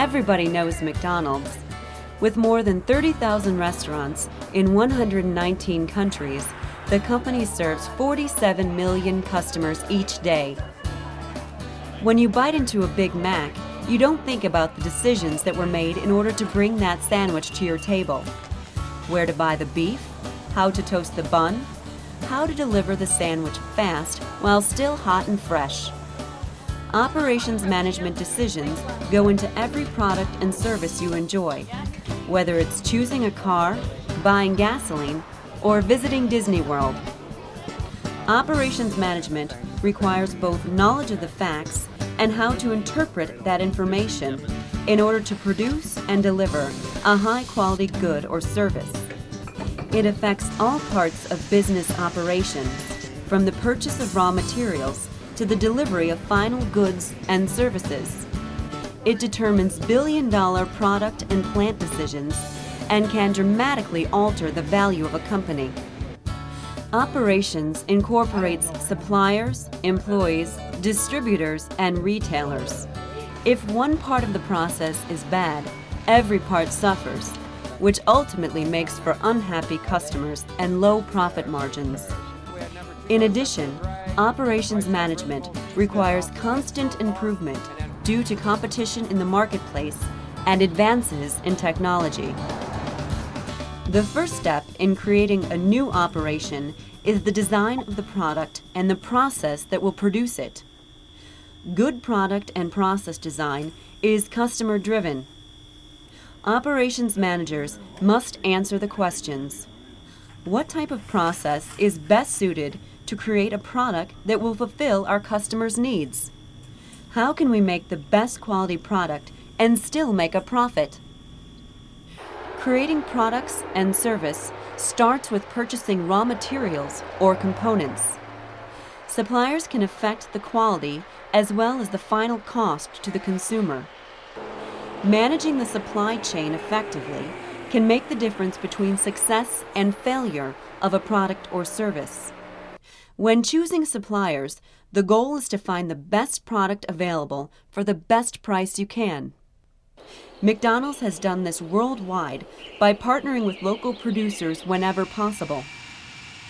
Everybody knows McDonald's. With more than 30,000 restaurants in 119 countries, the company serves 47 million customers each day. When you bite into a Big Mac, you don't think about the decisions that were made in order to bring that sandwich to your table. Where to buy the beef, how to toast the bun, how to deliver the sandwich fast while still hot and fresh. Operations management decisions go into every product and service you enjoy, whether it's choosing a car, buying gasoline, or visiting Disney World. Operations management requires both knowledge of the facts and how to interpret that information in order to produce and deliver a high-quality good or service. It affects all parts of business operations, from the purchase of raw materials to the delivery of final goods and services. It determines billion-dollar product and plant decisions and can dramatically alter the value of a company. Operations incorporates suppliers, employees, distributors, and retailers. If one part of the process is bad, every part suffers, which ultimately makes for unhappy customers and low profit margins. In addition, operations management requires constant improvement due to competition in the marketplace and advances in technology. The first step in creating a new operation is the design of the product and the process that will produce it. Good product and process design is customer-driven. Operations managers must answer the questions: what type of process is best suited to create a product that will fulfill our customers' needs? How can we make the best quality product and still make a profit? Creating products and service starts with purchasing raw materials or components. Suppliers can affect the quality as well as the final cost to the consumer. Managing the supply chain effectively can make the difference between success and failure of a product or service. When choosing suppliers, the goal is to find the best product available for the best price you can. McDonald's has done this worldwide by partnering with local producers whenever possible.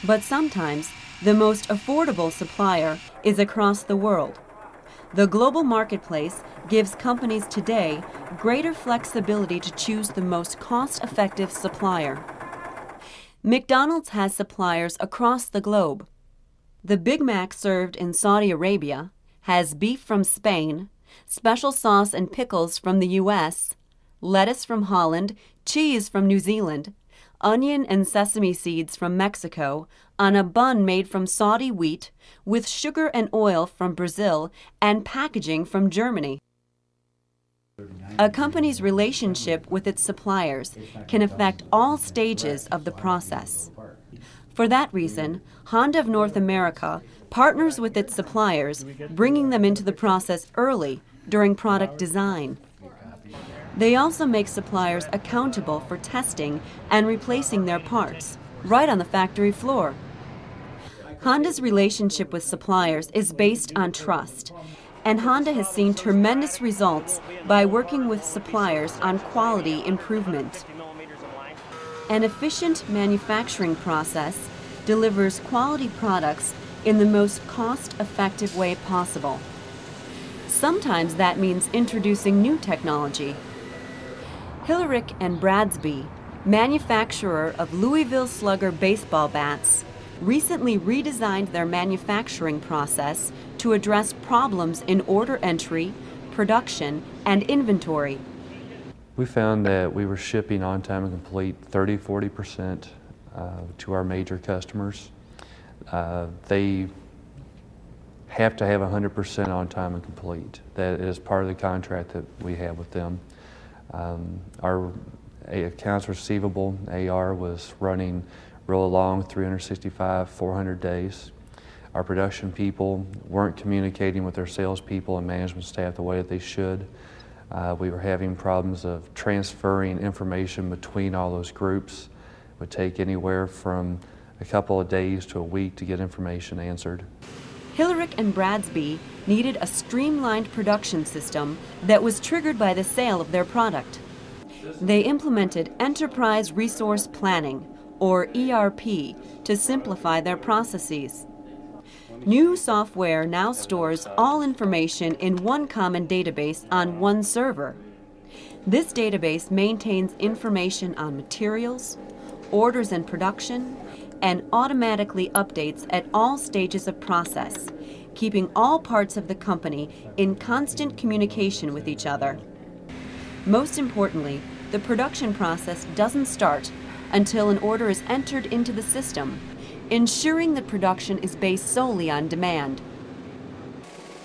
But sometimes, the most affordable supplier is across the world. The global marketplace gives companies today greater flexibility to choose the most cost-effective supplier. McDonald's has suppliers across the globe. The Big Mac served in Saudi Arabia has beef from Spain, special sauce and pickles from the U.S., lettuce from Holland, cheese from New Zealand, onion and sesame seeds from Mexico, on a bun made from Saudi wheat, with sugar and oil from Brazil, and packaging from Germany. A company's relationship with its suppliers can affect all stages of the process. For that reason, Honda of North America partners with its suppliers, bringing them into the process early during product design. They also make suppliers accountable for testing and replacing their parts, right on the factory floor. Honda's relationship with suppliers is based on trust, and Honda has seen tremendous results by working with suppliers on quality improvement. An efficient manufacturing process delivers quality products in the most cost-effective way possible. Sometimes that means introducing new technology. Hillerich and Bradsby, manufacturer of Louisville Slugger baseball bats, recently redesigned their manufacturing process to address problems in order entry, production, and inventory. We found that we were shipping on time and complete 30–40% to our major customers. They have to have 100% on time and complete. That is part of the contract that we have with them. Our accounts receivable, AR, was running real long, 365, 400 days. Our production people weren't communicating with their salespeople and management staff the way that they should. We were having problems of transferring information between all those groups. It would take anywhere from a couple of days to a week to get information answered. Hillerick and Bradsby needed a streamlined production system that was triggered by the sale of their product. They implemented Enterprise Resource Planning, or ERP, to simplify their processes. New software now stores all information in one common database on one server. This database maintains information on materials, orders in production, and automatically updates at all stages of process, keeping all parts of the company in constant communication with each other. Most importantly, the production process doesn't start until an order is entered into the system, ensuring that production is based solely on demand.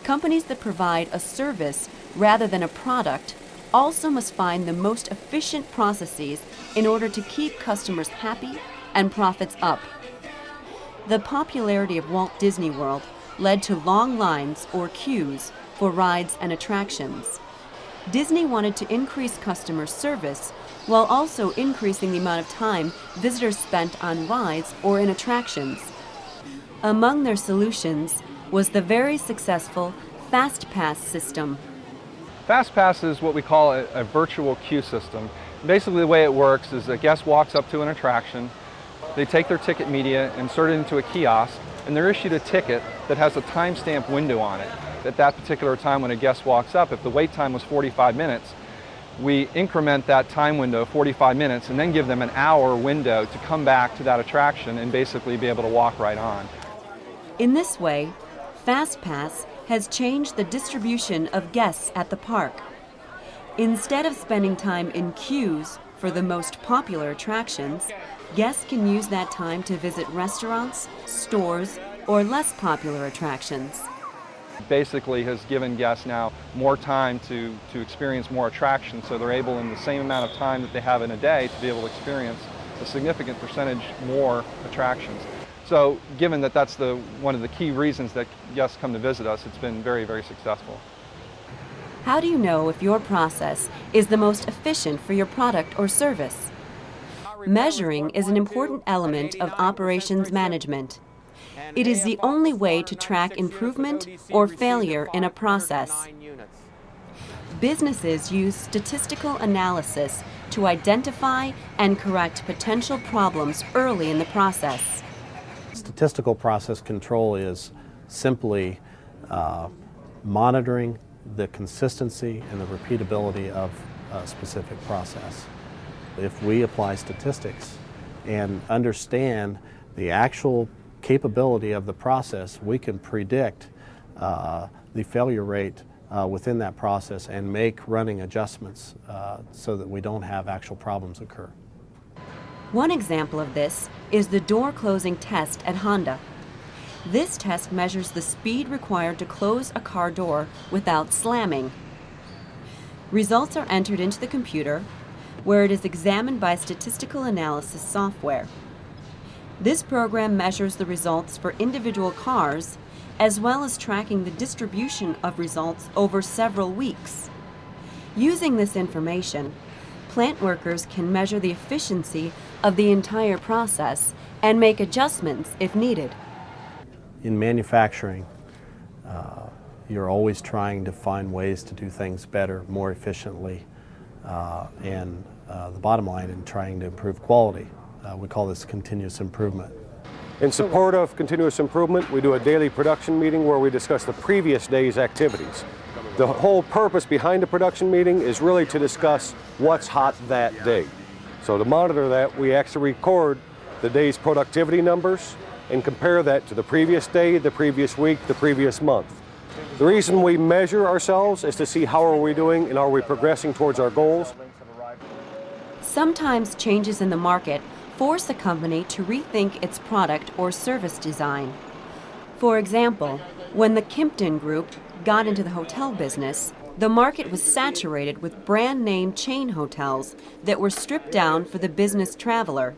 Companies that provide a service rather than a product also must find the most efficient processes in order to keep customers happy and profits up. The popularity of Walt Disney World led to long lines or queues for rides and attractions. Disney wanted to increase customer service while also increasing the amount of time visitors spent on rides or in attractions. Among their solutions was the very successful FastPass system. FastPass is what we call a virtual queue system. Basically the way it works is a guest walks up to an attraction, they take their ticket media, insert it into a kiosk, and they're issued a ticket that has a timestamp window on it. At that particular time when a guest walks up, if the wait time was 45 minutes, we increment that time window 45 minutes and then give them an hour window to come back to that attraction and basically be able to walk right on. In this way, FastPass has changed the distribution of guests at the park. Instead of spending time in queues for the most popular attractions, guests can use that time to visit restaurants, stores, or less popular attractions. Basically has given guests now more time to experience more attractions, so they're able in the same amount of time that they have in a day to be able to experience a significant percentage more attractions. So given that that's one of the key reasons that guests come to visit us, it's been very, very successful. How do you know if your process is the most efficient for your product or service? Measuring is an important element of operations management. It is the only way to track improvement or failure in a process. Businesses use statistical analysis to identify and correct potential problems early in the process. Statistical process control is simply monitoring the consistency and the repeatability of a specific process. If we apply statistics and understand the actual capability of the process, we can predict the failure rate within that process and make running adjustments so that we don't have actual problems occur. One example of this is the door closing test at Honda. This test measures the speed required to close a car door without slamming. Results are entered into the computer, where it is examined by statistical analysis software. This program measures the results for individual cars, as well as tracking the distribution of results over several weeks. Using this information, plant workers can measure the efficiency of the entire process and make adjustments if needed. In manufacturing, you're always trying to find ways to do things better, more efficiently, and the bottom line in trying to improve quality. We call this continuous improvement. In support of continuous improvement, we do a daily production meeting where we discuss the previous day's activities. The whole purpose behind the production meeting is really to discuss what's hot that day. So to monitor that, we actually record the day's productivity numbers and compare that to the previous day, the previous week, the previous month. The reason we measure ourselves is to see how are we doing and are we progressing towards our goals. Sometimes changes in the market force a company to rethink its product or service design. For example, when the Kimpton Group got into the hotel business, the market was saturated with brand-name chain hotels that were stripped down for the business traveler.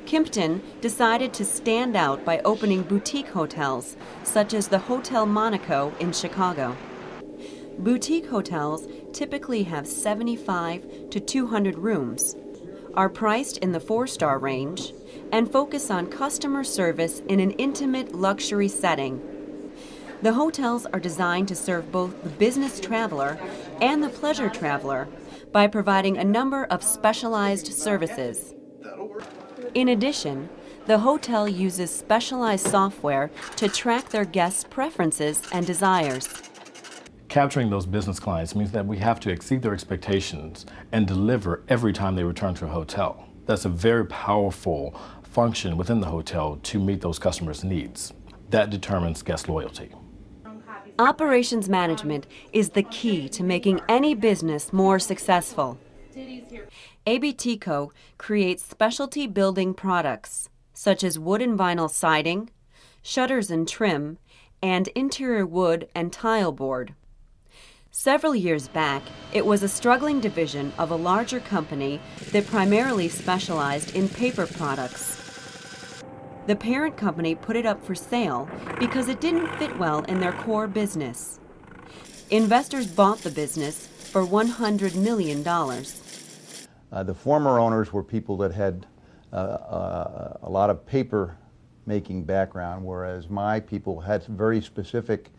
Kimpton decided to stand out by opening boutique hotels, such as the Hotel Monaco in Chicago. Boutique hotels typically have 75 to 200 rooms, are priced in the 4-star range, and focus on customer service in an intimate luxury setting. The hotels are designed to serve both the business traveler and the pleasure traveler by providing a number of specialized services. In addition, the hotel uses specialized software to track their guests' preferences and desires. Capturing those business clients means that we have to exceed their expectations and deliver every time they return to a hotel. That's a very powerful function within the hotel to meet those customers' needs. That determines guest loyalty. Operations management is the key to making any business more successful. ABT Co. creates specialty building products, such as wood and vinyl siding, shutters and trim, and interior wood and tile board. Several years back, it was a struggling division of a larger company that primarily specialized in paper products. The parent company put it up for sale because it didn't fit well in their core business. Investors bought the business for $100 million. The former owners were people that had a lot of paper making background, whereas my people had very specific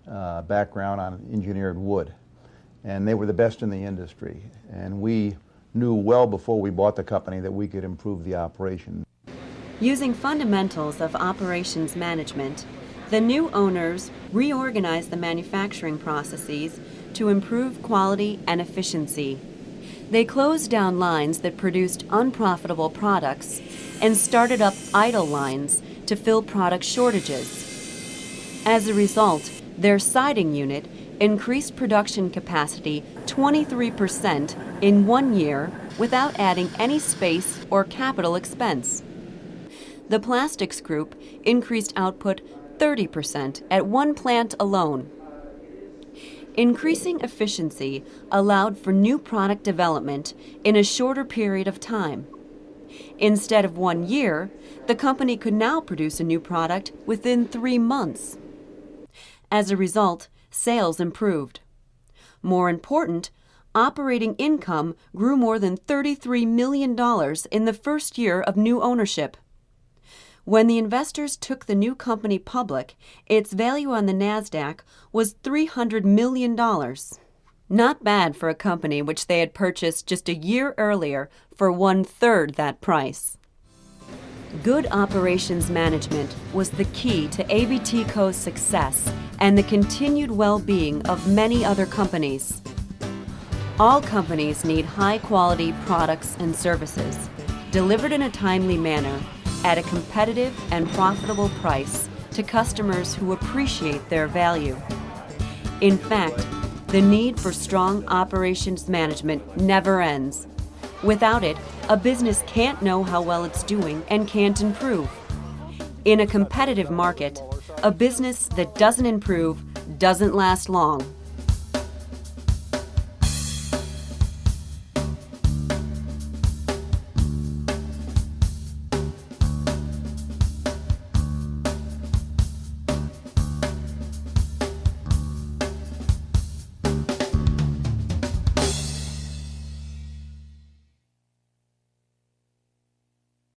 background on engineered wood. And they were the best in the industry. And we knew well before we bought the company that we could improve the operation. Using fundamentals of operations management, the new owners reorganized the manufacturing processes to improve quality and efficiency. They closed down lines that produced unprofitable products and started up idle lines to fill product shortages. As a result, their siding unit increased production capacity 23% in 1 year without adding any space or capital expense. The plastics group increased output 30% at one plant alone. Increasing efficiency allowed for new product development in a shorter period of time. Instead of 1 year, the company could now produce a new product within 3 months. As a result, sales improved. More important, operating income grew more than $33 million in the first year of new ownership. When the investors took the new company public, its value on the NASDAQ was $300 million. Not bad for a company which they had purchased just a year earlier for 1/3 that price. Good operations management was the key to ABT Co.'s success and the continued well-being of many other companies. All companies need high-quality products and services, delivered in a timely manner, at a competitive and profitable price to customers who appreciate their value. In fact, the need for strong operations management never ends. Without it, a business can't know how well it's doing and can't improve. In a competitive market, a business that doesn't improve doesn't last long.